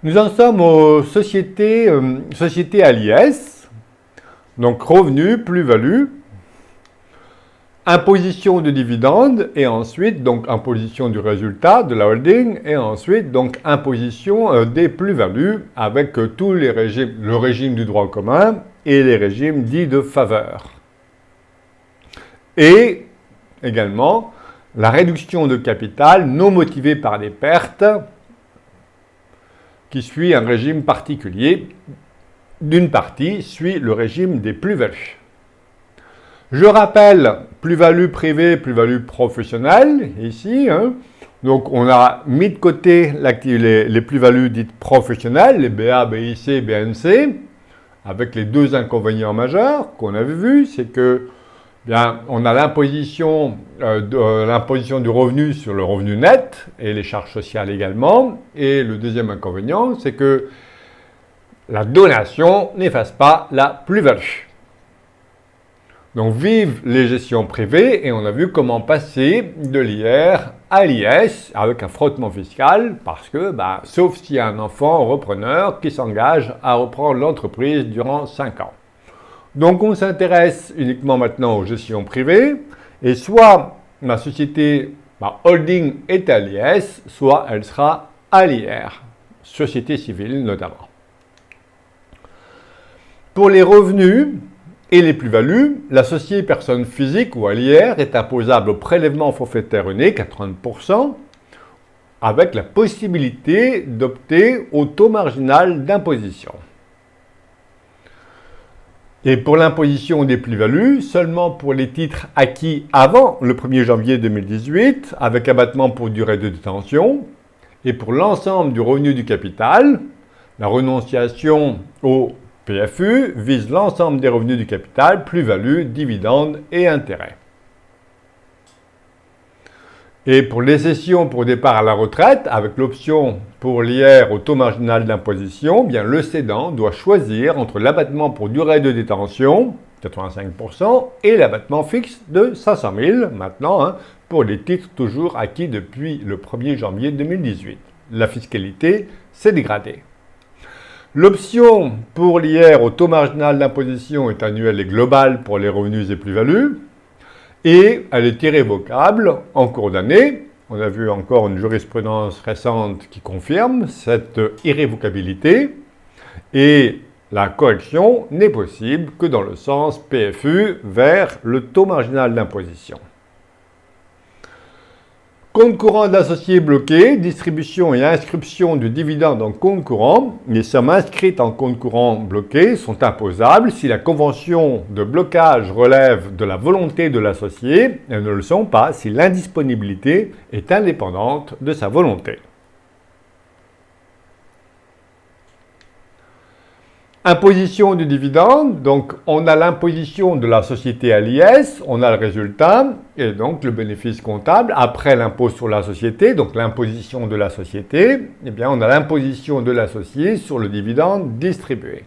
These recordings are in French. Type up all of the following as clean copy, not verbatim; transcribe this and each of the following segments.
Nous en sommes aux sociétés à l'IS, donc revenus, plus-value, imposition de dividendes et ensuite donc imposition du résultat de la holding et ensuite donc imposition des plus-values avec tous les régimes, le régime du droit commun et les régimes dits de faveur. Et également la réduction de capital non motivée par des pertes qui suit un régime particulier. D'une partie suit le régime des plus-values. Je rappelle, plus-value privée, plus-value professionnelle, ici. Donc, on a mis de côté les plus-values dites professionnelles, les BA, BIC, BNC, avec les deux inconvénients majeurs qu'on avait vus, c'est que bien, on a l'imposition du revenu sur le revenu net et les charges sociales également. Et le deuxième inconvénient, c'est que la donation n'efface pas la plus-value. Donc, vive les gestions privées et on a vu comment passer de l'IR à l'IS avec un frottement fiscal parce que, sauf s'il y a un enfant repreneur qui s'engage à reprendre l'entreprise durant 5 ans. Donc, on s'intéresse uniquement maintenant aux gestions privées et soit ma société, ma holding est à l'IS, soit elle sera à l'IR, société civile notamment. Pour les revenus et les plus-values, l'associé personne physique ou à l'IR est imposable au prélèvement forfaitaire unique à 30% avec la possibilité d'opter au taux marginal d'imposition. Et pour l'imposition des plus-values, seulement pour les titres acquis avant le 1er janvier 2018, avec abattement pour durée de détention, et pour l'ensemble du revenu du capital, la renonciation au PFU vise l'ensemble des revenus du capital, plus-value, dividendes et intérêts. Et pour les cessions pour départ à la retraite, avec l'option pour l'IR au taux marginal d'imposition, bien le cédant doit choisir entre l'abattement pour durée de détention, 85%, et l'abattement fixe de 500 000, maintenant, pour les titres toujours acquis depuis le 1er janvier 2018. La fiscalité s'est dégradée. L'option pour l'IR au taux marginal d'imposition est annuelle et globale pour les revenus et plus-values. Et elle est irrévocable en cours d'année. On a vu encore une jurisprudence récente qui confirme cette irrévocabilité. Et la correction n'est possible que dans le sens PFU vers le taux marginal d'imposition. Compte courant d'associés bloqué, distribution et inscription du dividende en compte courant. Les sommes inscrites en compte courant bloqué sont imposables si la convention de blocage relève de la volonté de l'associé. Elles ne le sont pas si l'indisponibilité est indépendante de sa volonté. Imposition du dividende, donc on a l'imposition de la société à l'IS, on a le résultat et donc le bénéfice comptable. Après l'impôt sur la société, donc l'imposition de la société, eh bien on a l'imposition de l'associé sur le dividende distribué.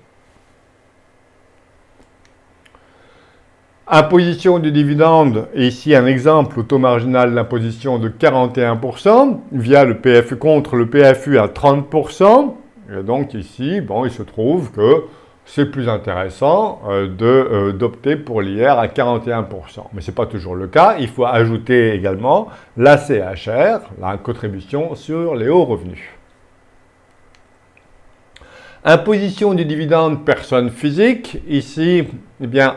Imposition du dividende, ici un exemple au taux marginal d'imposition de 41% via le PFU contre le PFU à 30%. Et donc ici, il se trouve que c'est plus intéressant d'opter pour l'IR à 41%. Mais ce n'est pas toujours le cas. Il faut ajouter également la CHR, la contribution sur les hauts revenus. Imposition du dividende personne physique. Ici,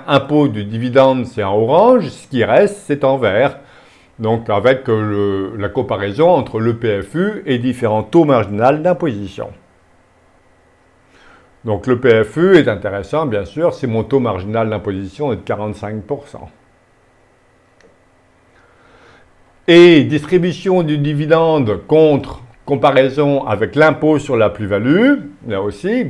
impôt du dividende, c'est en orange. Ce qui reste, c'est en vert. Donc avec la comparaison entre le PFU et différents taux marginaux d'imposition. Donc le PFU est intéressant, bien sûr, si mon taux marginal d'imposition est de 45%. Et distribution du dividende contre comparaison avec l'impôt sur la plus-value, là aussi,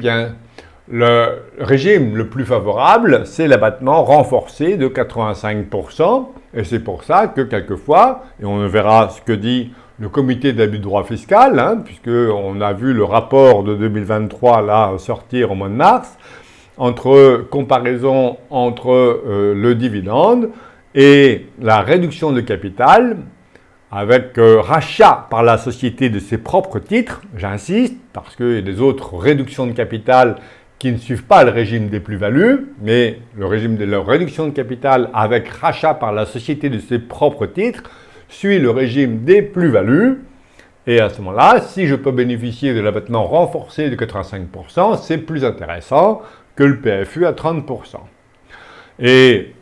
le régime le plus favorable, c'est l'abattement renforcé de 85%. Et c'est pour ça que quelquefois, et on verra ce que dit le comité d'abus de droit fiscal, puisqu'on a vu le rapport de 2023 là sortir au mois de mars, comparaison entre le dividende et la réduction de capital avec rachat par la société de ses propres titres, j'insiste, parce qu'il y a des autres réductions de capital qui ne suivent pas le régime des plus-values, mais le régime de la réduction de capital avec rachat par la société de ses propres titres suit le régime des plus-values. Et à ce moment-là, si je peux bénéficier de l'abattement renforcé de 85%, c'est plus intéressant que le PFU à 30%. Et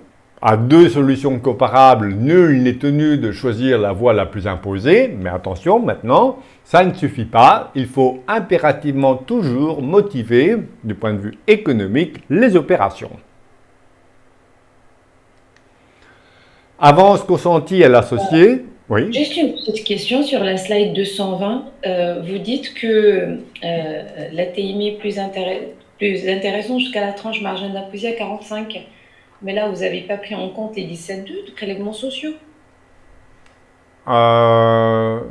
à deux solutions comparables, nul n'est tenu de choisir la voie la plus imposée, mais attention maintenant, ça ne suffit pas, il faut impérativement toujours motiver, du point de vue économique, les opérations. Avance consentie à l'associé. Oui. Juste une petite question sur la slide 220. Vous dites que l'ATIMI est plus intéressant jusqu'à la tranche margine d'imposition à 45. Mais là, vous n'avez pas pris en compte les 17,2 de prélèvements sociaux. Ben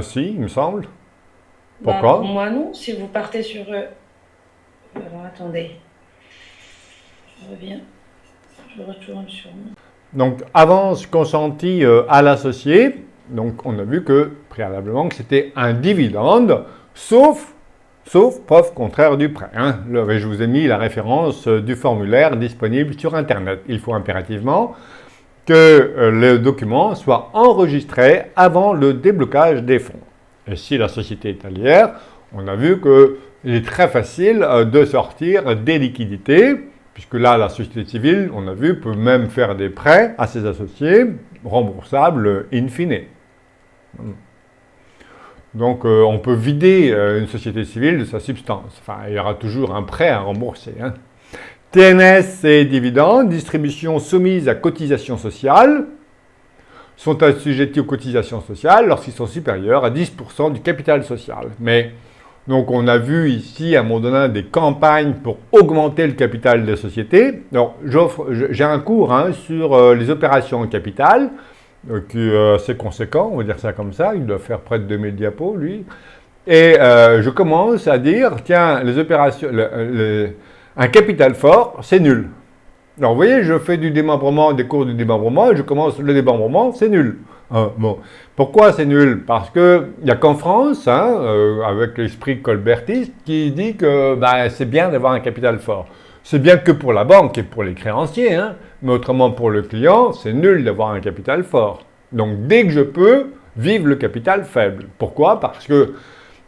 si, il me semble. Pourquoi? Pour moi, non. Si vous partez sur... Alors, attendez. Je reviens. Je retourne sur... Donc, avance consentie à l'associé. Donc, on a vu que, préalablement, que c'était un dividende, sauf preuve contraire du prêt. Hein. Je vous ai mis la référence du formulaire disponible sur Internet. Il faut impérativement que le document soit enregistré avant le déblocage des fonds. Et si la société est allière, on a vu qu'il est très facile de sortir des liquidités, puisque là, la société civile, on a vu, peut même faire des prêts à ses associés, remboursables in fine. Donc, on peut vider une société civile de sa substance. Enfin, il y aura toujours un prêt à rembourser. Hein. TNS et dividendes, distributions soumises à cotisation sociale, sont assujettis aux cotisations sociales lorsqu'ils sont supérieurs à 10% du capital social. Mais, donc, on a vu ici, à un moment donné, des campagnes pour augmenter le capital des sociétés. Alors, j'ai un cours sur les opérations en capital, qui est assez conséquent, on va dire ça comme ça, il doit faire près de 2000 diapos, lui. Et je commence à dire, tiens, les opérations, un capital fort, c'est nul. Alors, vous voyez, je fais du démembrement, des cours du démembrement, et je commence le démembrement, c'est nul. Bon. Pourquoi c'est nul? Parce qu'il n'y a qu'en France, avec l'esprit colbertiste, qui dit que c'est bien d'avoir un capital fort. C'est bien que pour la banque et pour les créanciers, mais autrement pour le client, c'est nul d'avoir un capital fort. Donc dès que je peux, vive le capital faible. Pourquoi? Parce que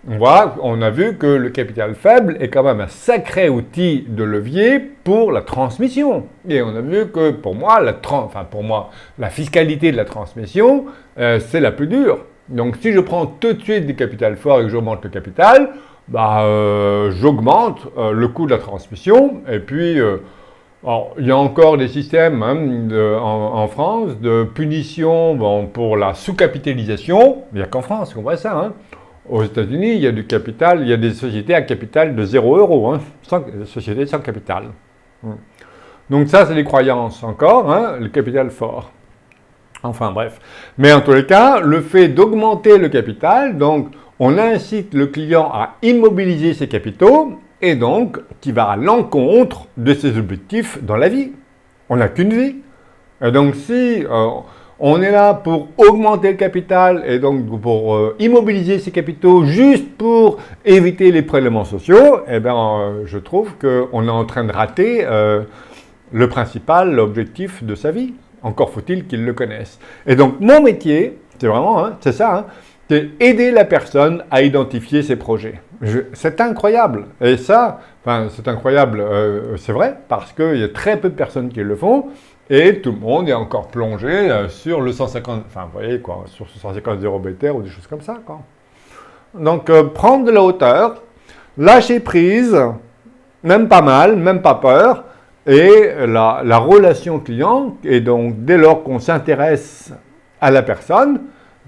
on a vu que le capital faible est quand même un sacré outil de levier pour la transmission. Et on a vu que pour moi, la fiscalité de la transmission, c'est la plus dure. Donc si je prends tout de suite du capital fort et que j'augmente le capital, j'augmente le coût de la transmission. Et puis, il y a encore des systèmes en France de punition pour la sous-capitalisation. Il n'y a qu'en France qu'on voit ça. Aux États-Unis, il y a du capital, il y a des sociétés à capital de 0 €, sociétés sans capital. Donc ça, c'est des croyances encore, le capital fort. Enfin bref. Mais en tous les cas, le fait d'augmenter le capital, donc on incite le client à immobiliser ses capitaux et donc qui va à l'encontre de ses objectifs dans la vie. On n'a qu'une vie. Et donc si on est là pour augmenter le capital et donc pour immobiliser ses capitaux juste pour éviter les prélèvements sociaux, je trouve qu'on est en train de rater le principal objectif de sa vie. Encore faut-il qu'il le connaisse. Et donc mon métier, c'est vraiment, c'est ça, c'est aider la personne à identifier ses projets. C'est incroyable. Et ça, c'est incroyable, c'est vrai, parce qu'il y a très peu de personnes qui le font. Et tout le monde est encore plongé sur le 150, vous voyez quoi, sur ce 150 0 BTR ou des choses comme ça, quoi. Donc, prendre de la hauteur, lâcher prise, même pas mal, même pas peur, et la relation client, et donc dès lors qu'on s'intéresse à la personne,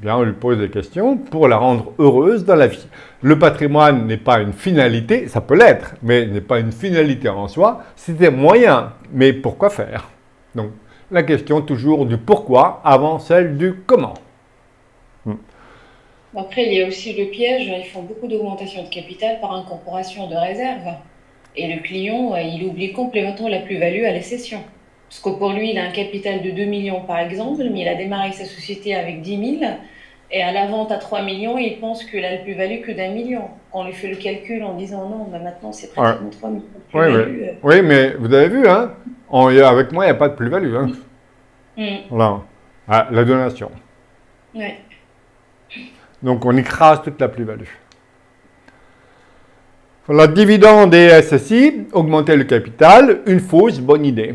on lui pose des questions pour la rendre heureuse dans la vie. Le patrimoine n'est pas une finalité, ça peut l'être, mais n'est pas une finalité en soi, c'est un moyen, mais pourquoi faire? Donc, la question toujours du pourquoi avant celle du comment. Après, il y a aussi le piège, ils font beaucoup d'augmentation de capital par incorporation de réserves. Et le client, il oublie complètement la plus-value à la cession. Parce que pour lui, il a un capital de 2 millions par exemple, mais il a démarré sa société avec 10 000. Et à la vente à 3 millions, il pense qu'il a le plus-value que d'1 million. On lui fait le calcul en disant non, bah maintenant c'est Ouais. pratiquement 3 millions de Oui, oui. plus-value. Oui, mais vous avez vu, hein, avec moi, il n'y a pas de plus-value. Hein. Voilà. Ah, la donation. Ouais. Donc, on écrase toute la plus-value. La dividende et SSI, augmenter le capital, une fausse bonne idée.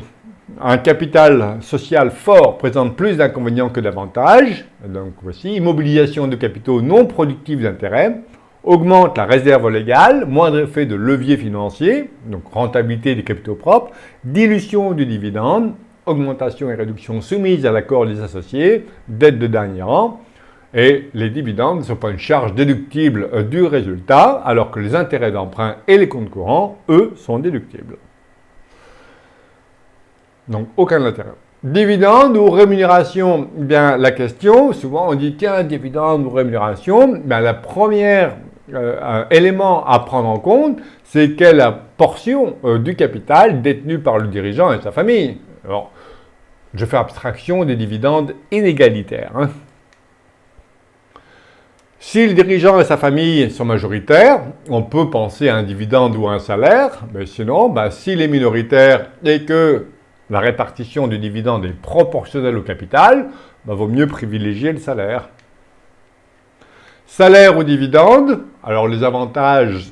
Un capital social fort présente plus d'inconvénients que d'avantages. Donc voici, immobilisation de capitaux non productifs d'intérêt, augmente la réserve légale, moindre effet de levier financier, donc rentabilité des capitaux propres, dilution du dividende, augmentation et réduction soumises à l'accord des associés, dette de dernier rang. Et les dividendes ne sont pas une charge déductible du résultat, alors que les intérêts d'emprunt et les comptes courants, eux, sont déductibles. Donc, aucun intérêt. Dividende ou rémunération, eh bien, la question, souvent on dit, tiens, dividende ou rémunération, bien, la première élément à prendre en compte, c'est quelle portion du capital détenu par le dirigeant et sa famille. Alors, je fais abstraction des dividendes inégalitaires. Hein. Si le dirigeant et sa famille sont majoritaires, on peut penser à un dividende ou à un salaire, mais sinon, s'il est minoritaire et que la répartition du dividende est proportionnelle au capital, vaut mieux privilégier le salaire. Salaire ou dividende, alors les avantages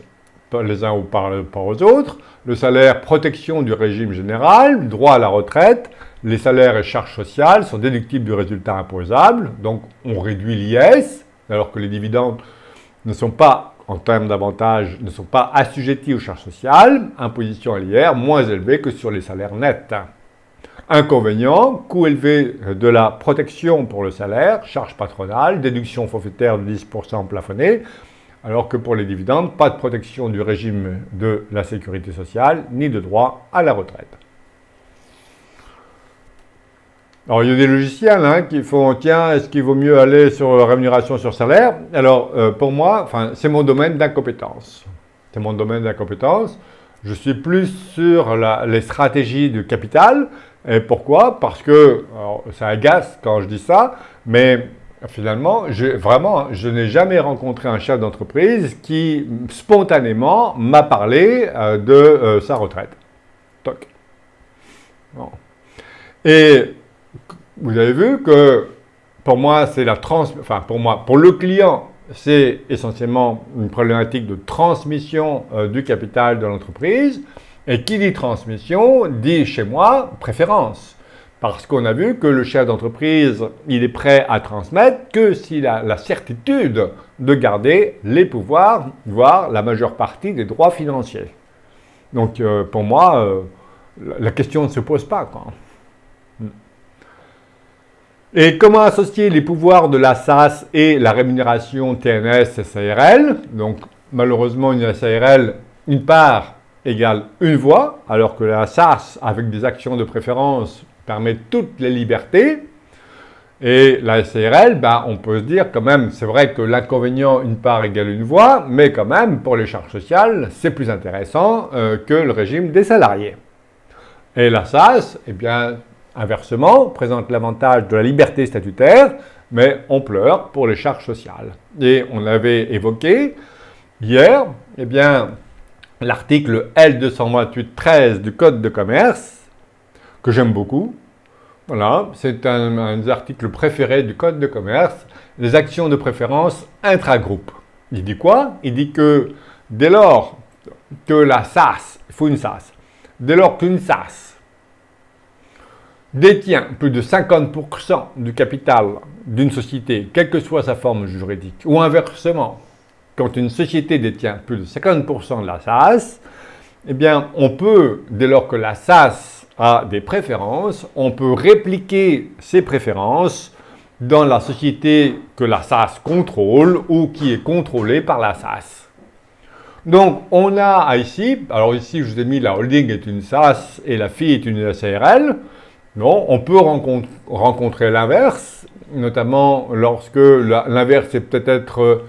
les uns ou par aux autres, le salaire, protection du régime général, droit à la retraite, les salaires et charges sociales sont déductibles du résultat imposable, donc on réduit l'IS, alors que les dividendes ne sont pas, en termes d'avantages, ne sont pas assujettis aux charges sociales, imposition à l'IR moins élevée que sur les salaires nets. Inconvénient, coût élevé de la protection pour le salaire, charge patronale, déduction forfaitaire de 10% plafonnée, alors que pour les dividendes, pas de protection du régime de la sécurité sociale, ni de droit à la retraite. Alors, il y a des logiciels qui font, tiens, est-ce qu'il vaut mieux aller sur rémunération sur salaire? Alors, pour moi, c'est mon domaine d'incompétence. C'est mon domaine d'incompétence. Je suis plus sur les stratégies de capital. Et pourquoi? Parce que, alors, ça agace quand je dis ça, mais finalement, je n'ai jamais rencontré un chef d'entreprise qui, spontanément, m'a parlé de sa retraite. Toc. Bon. Et vous avez vu que, pour moi, c'est pour le client, c'est essentiellement une problématique de transmission du capital de l'entreprise. Et qui dit transmission, dit chez moi préférence. Parce qu'on a vu que le chef d'entreprise, il est prêt à transmettre que s'il a la certitude de garder les pouvoirs, voire la majeure partie des droits financiers. Donc pour moi, la question ne se pose pas, quoi. Et comment associer les pouvoirs de la SAS et la rémunération TNS-SARL? Donc malheureusement, une SARL, une part égale une voix, alors que la SAS, avec des actions de préférence, permet toutes les libertés. Et la SARL, on peut se dire quand même, c'est vrai que l'inconvénient, une part égale une voix, mais quand même, pour les charges sociales, c'est plus intéressant que le régime des salariés. Et la SAS, eh bien, inversement, présente l'avantage de la liberté statutaire, mais on pleure pour les charges sociales. Et on avait évoqué hier, eh bien, l'article L228-13 du Code de commerce, que j'aime beaucoup. Voilà, c'est un des articles préférés du Code de commerce, les actions de préférence intra-groupe. Il dit quoi? Il dit que dès lors que la SAS, il faut une SAS, dès lors qu'une SAS détient plus de 50% du capital d'une société, quelle que soit sa forme juridique, ou inversement, quand une société détient plus de 50% de la SAS, eh bien, on peut, dès lors que la SAS a des préférences, on peut répliquer ces préférences dans la société que la SAS contrôle ou qui est contrôlée par la SAS. Donc, on a ici, alors ici, je vous ai mis la holding est une SAS et la FI est une SARL. Non, on peut rencontrer l'inverse, notamment lorsque l'inverse est peut-être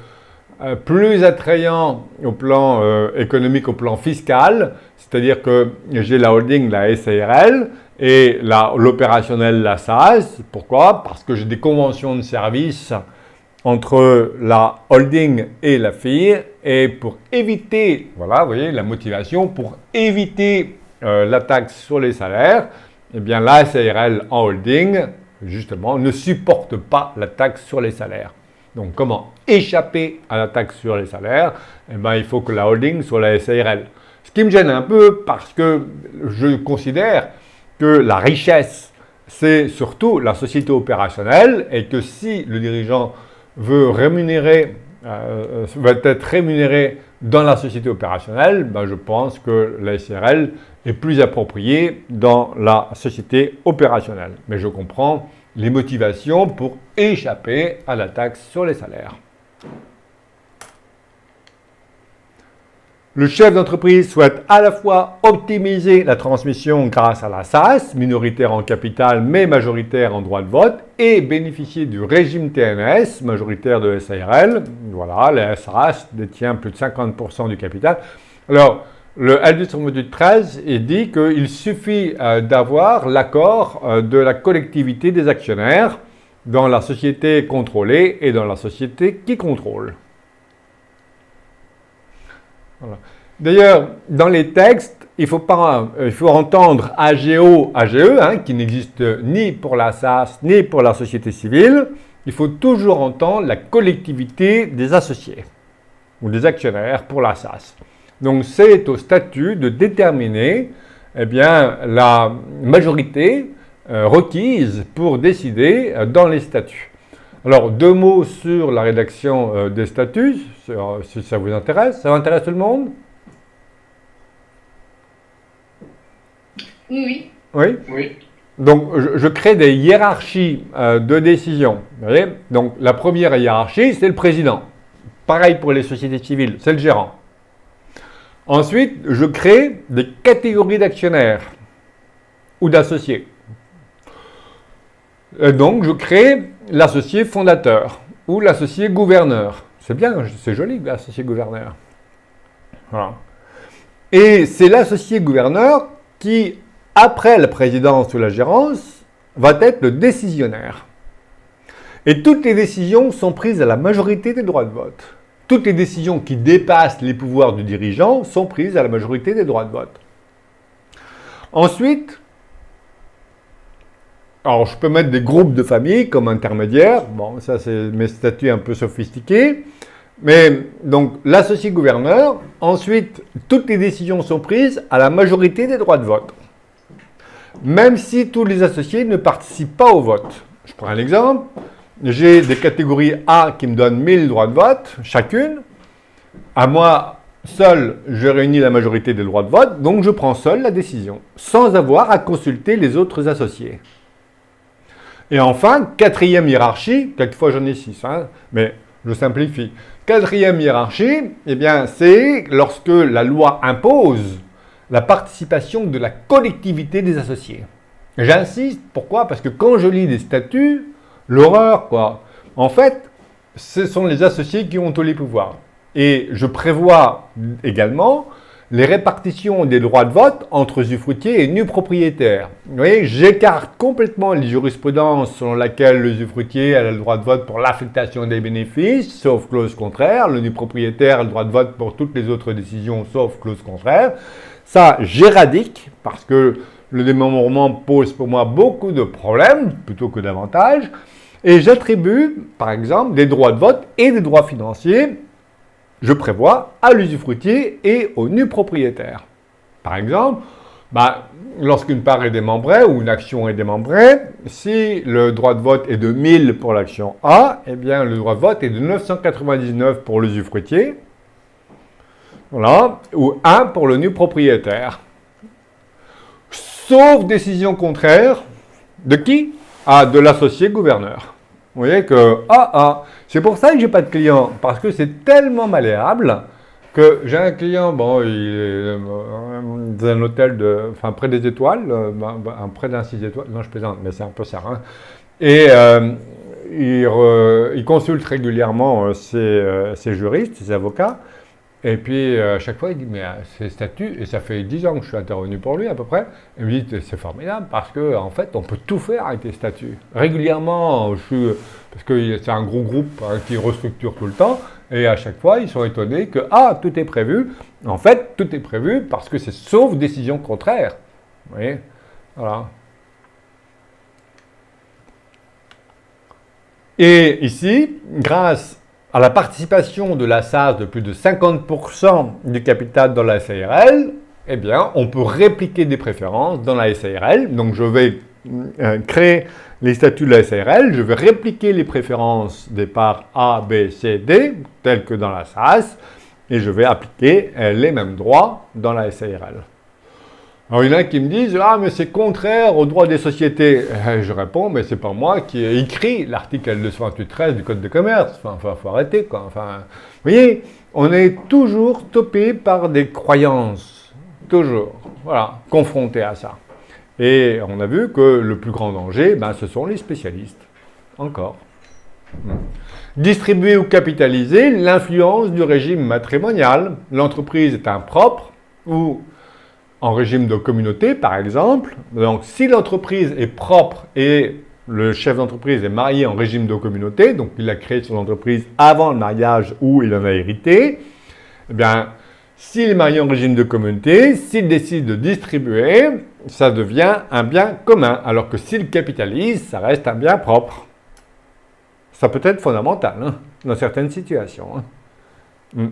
plus attrayant au plan économique, au plan fiscal, c'est-à-dire que j'ai la holding, la SARL, et l'opérationnel, la SAS. Pourquoi? Parce que j'ai des conventions de service entre la holding et la FIE, et pour éviter, voilà, vous voyez la motivation, pour éviter la taxe sur les salaires, eh bien la SARL en holding, justement, ne supporte pas la taxe sur les salaires. Donc, comment échapper à la taxe sur les salaires? Eh bien, il faut que la holding soit la SARL. Ce qui me gêne un peu parce que je considère que la richesse, c'est surtout la société opérationnelle et que si le dirigeant veut être rémunéré dans la société opérationnelle, ben je pense que la SARL est plus appropriée dans la société opérationnelle. Mais je comprends les motivations pour échapper à la taxe sur les salaires. Le chef d'entreprise souhaite à la fois optimiser la transmission grâce à la SAS, minoritaire en capital mais majoritaire en droit de vote, et bénéficier du régime TNS, majoritaire de SARL. Voilà, la SAS détient plus de 50% du capital. Alors, le L2 13 dit qu'il suffit d'avoir l'accord de la collectivité des actionnaires dans la société contrôlée et dans la société qui contrôle. Voilà. D'ailleurs, dans les textes, il faut entendre AGO, AGE, qui n'existe ni pour la SAS ni pour la société civile. Il faut toujours entendre la collectivité des associés ou des actionnaires pour la SAS. Donc, c'est au statut de déterminer la majorité requise pour décider dans les statuts. Alors, 2 mots sur la rédaction des statuts, si ça vous intéresse. Ça intéresse tout le monde? Oui. Oui? Oui. Donc, je crée des hiérarchies de décision. Vous voyez? Donc, la première hiérarchie, c'est le président. Pareil pour les sociétés civiles, c'est le gérant. Ensuite, je crée des catégories d'actionnaires ou d'associés. Donc, je crée l'associé fondateur ou l'associé gouverneur. C'est bien, c'est joli, l'associé gouverneur. Voilà. Et c'est l'associé gouverneur qui, après la présidence ou la gérance, va être le décisionnaire. Et toutes les décisions sont prises à la majorité des droits de vote. Toutes les décisions qui dépassent les pouvoirs du dirigeant sont prises à la majorité des droits de vote. Ensuite, alors je peux mettre des groupes de familles comme intermédiaires. Bon, ça c'est mes statuts un peu sophistiqués. Mais donc l'associé gouverneur, ensuite toutes les décisions sont prises à la majorité des droits de vote. Même si tous les associés ne participent pas au vote. Je prends un exemple. J'ai des catégories A qui me donnent 1000 droits de vote chacune. À moi, seul, je réunis la majorité des droits de vote, donc je prends seul la décision, sans avoir à consulter les autres associés. Et enfin, 4e hiérarchie, quelquefois j'en ai 6, mais je simplifie. 4e hiérarchie, c'est lorsque la loi impose la participation de la collectivité des associés. J'insiste, pourquoi? Parce que quand je lis des statuts, l'horreur, quoi. En fait, ce sont les associés qui ont tous les pouvoirs. Et je prévois également les répartitions des droits de vote entre usufruitiers et nus propriétaires. Vous voyez, j'écarte complètement les jurisprudences selon laquelle l'usufruitier a le droit de vote pour l'affectation des bénéfices, sauf clause contraire. Le nu propriétaire a le droit de vote pour toutes les autres décisions, sauf clause contraire. Ça, j'éradique parce que le démembrement pose pour moi beaucoup de problèmes plutôt que d'avantages. Et j'attribue, par exemple, des droits de vote et des droits financiers, je prévois, à l'usufruitier et au nu propriétaire. Par exemple, lorsqu'une part est démembrée ou une action est démembrée, si le droit de vote est de 1000 pour l'action A, le droit de vote est de 999 pour l'usufruitier, voilà, ou 1 pour le nu propriétaire. Sauf décision contraire de qui? De l'associé gouverneur. Vous voyez que, c'est pour ça que j'ai pas de client, parce que c'est tellement malléable que j'ai un client, il est dans un hôtel près des étoiles, près d'un 6 étoiles, non je plaisante, mais c'est un peu ça. Et il consulte régulièrement ses juristes, ses avocats, et puis à chaque fois il dit mais ces statuts, et ça fait 10 ans que je suis intervenu pour lui à peu près, il me dit c'est formidable parce que en fait on peut tout faire avec les statuts. Régulièrement, parce que c'est un gros groupe qui restructure tout le temps, et à chaque fois ils sont étonnés que tout est prévu. En fait tout est prévu parce que c'est sauf décision contraire. Vous voyez, voilà. Et ici, grâce à la participation de la SAS de plus de 50% du capital dans la SARL, eh bien, on peut répliquer des préférences dans la SARL. Donc, je vais créer les statuts de la SARL, je vais répliquer les préférences des parts A, B, C, D, telles que dans la SAS, et je vais appliquer les mêmes droits dans la SARL. Alors, il y en a qui me disent « Ah, mais c'est contraire aux droits des sociétés ». Je réponds « Mais c'est pas moi qui ai écrit l'article L228-13 du Code de commerce. Enfin, faut arrêter, quoi. Enfin, vous voyez, on est toujours topé par des croyances. Toujours. Voilà, confronté à ça. Et on a vu que le plus grand danger, ce sont les spécialistes. Encore. Distribuer ou capitaliser l'influence du régime matrimonial. L'entreprise est impropre ou en régime de communauté, par exemple. Donc, si l'entreprise est propre et le chef d'entreprise est marié en régime de communauté, donc il a créé son entreprise avant le mariage ou il en a hérité, eh bien, s'il est marié en régime de communauté, s'il décide de distribuer, ça devient un bien commun, alors que s'il capitalise, ça reste un bien propre. Ça peut être fondamental, dans certaines situations. Voilà.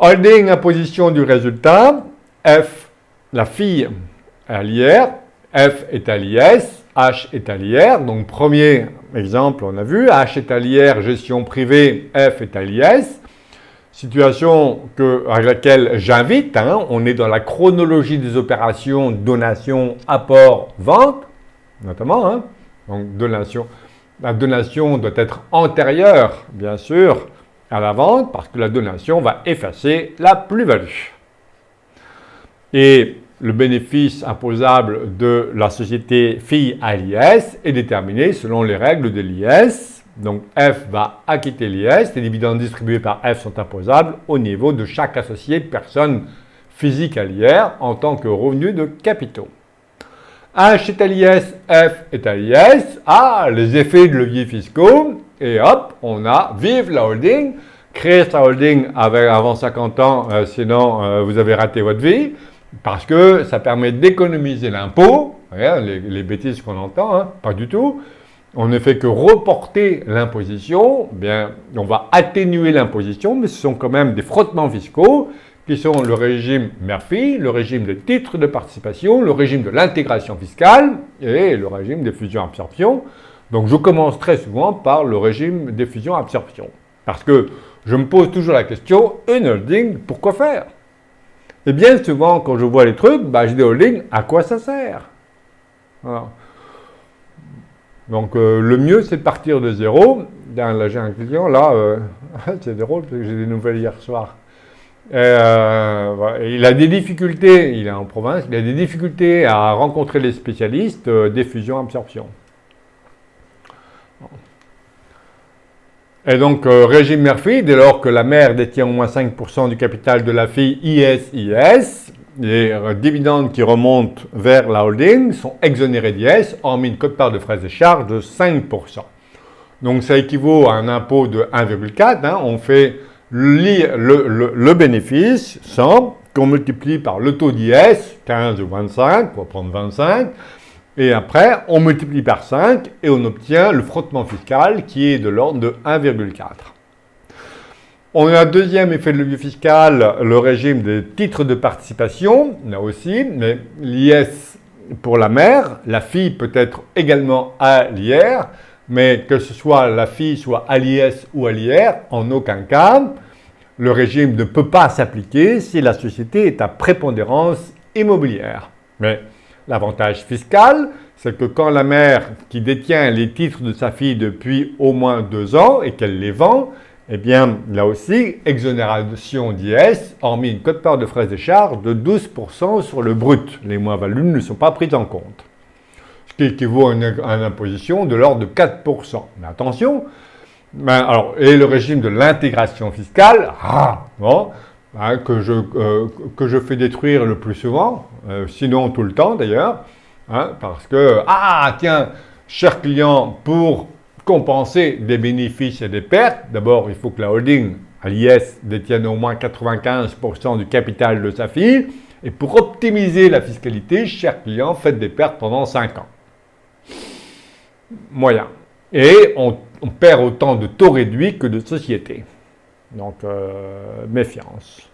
Holding, imposition du résultat. F, la fille est à l'IR. F est à l'IS. H est à l'IR. Donc, premier exemple, on a vu. H est à l'IR, gestion privée. F est à l'IS. Situation à laquelle j'invite. On est dans la chronologie des opérations donation, apport, vente, notamment. Donc, donation. La donation doit être antérieure, bien sûr, à la vente, parce que la donation va effacer la plus-value. Et le bénéfice imposable de la société fille à l'IS est déterminé selon les règles de l'IS. Donc F va acquitter l'IS, les dividendes distribués par F sont imposables au niveau de chaque associé personne physique à l'IR en tant que revenu de capitaux. H est à l'IS, F est à l'IS. Les effets de levier fiscaux. Et hop, on a vive la holding. Créer sa holding avant 50 ans, sinon vous avez raté votre vie. Parce que ça permet d'économiser l'impôt. Les bêtises qu'on entend, pas du tout. On ne fait que reporter l'imposition. Bien, on va atténuer l'imposition, mais ce sont quand même des frottements fiscaux qui sont le régime Murphy, le régime des titres de participation, le régime de l'intégration fiscale et le régime des fusions-absorptions. Donc je commence très souvent par le régime des fusions-absorptions. Parce que je me pose toujours la question, une holding, pourquoi faire? Et bien souvent, quand je vois les trucs, je dis holding, à quoi ça sert? Voilà. Donc le mieux, c'est de partir de zéro. Là, j'ai un client, c'est drôle parce que j'ai des nouvelles hier soir. Il a des difficultés, il est en province, il a des difficultés à rencontrer les spécialistes des fusions-absorptions. Et donc, régime Murphy, dès lors que la mère détient au moins 5% du capital de la fille IS, les dividendes qui remontent vers la holding sont exonérés d'IS, hormis une quote-part de frais et charges de 5%. Donc, ça équivaut à un impôt de 1,4. On fait le bénéfice 100 qu'on multiplie par le taux d'IS, 15 ou 25, on va prendre 25. Et après, on multiplie par 5 et on obtient le frottement fiscal qui est de l'ordre de 1,4. On a un deuxième effet de levier fiscal, le régime des titres de participation, là aussi, mais l'IS pour la mère, la fille peut être également à l'IR, mais que ce soit la fille soit à l'IS ou à l'IR, en aucun cas, le régime ne peut pas s'appliquer si la société est à prépondérance immobilière. Mais l'avantage fiscal, c'est que quand la mère qui détient les titres de sa fille depuis au moins 2 ans et qu'elle les vend, eh bien, là aussi, exonération d'IS, hormis une quote-part de frais et charges de 12% sur le brut. Les moins-values ne sont pas prises en compte. Ce qui équivaut à une imposition de l'ordre de 4%. Mais attention, et le régime de l'intégration fiscale, que je fais détruire le plus souvent, sinon tout le temps d'ailleurs, parce que, tiens, cher client, pour compenser des bénéfices et des pertes, d'abord, il faut que la holding à l'IS détienne au moins 95% du capital de sa fille, et pour optimiser la fiscalité, cher client, faites des pertes pendant 5 ans. Moyen. Et on perd autant de taux réduits que de sociétés. Donc, méfiance.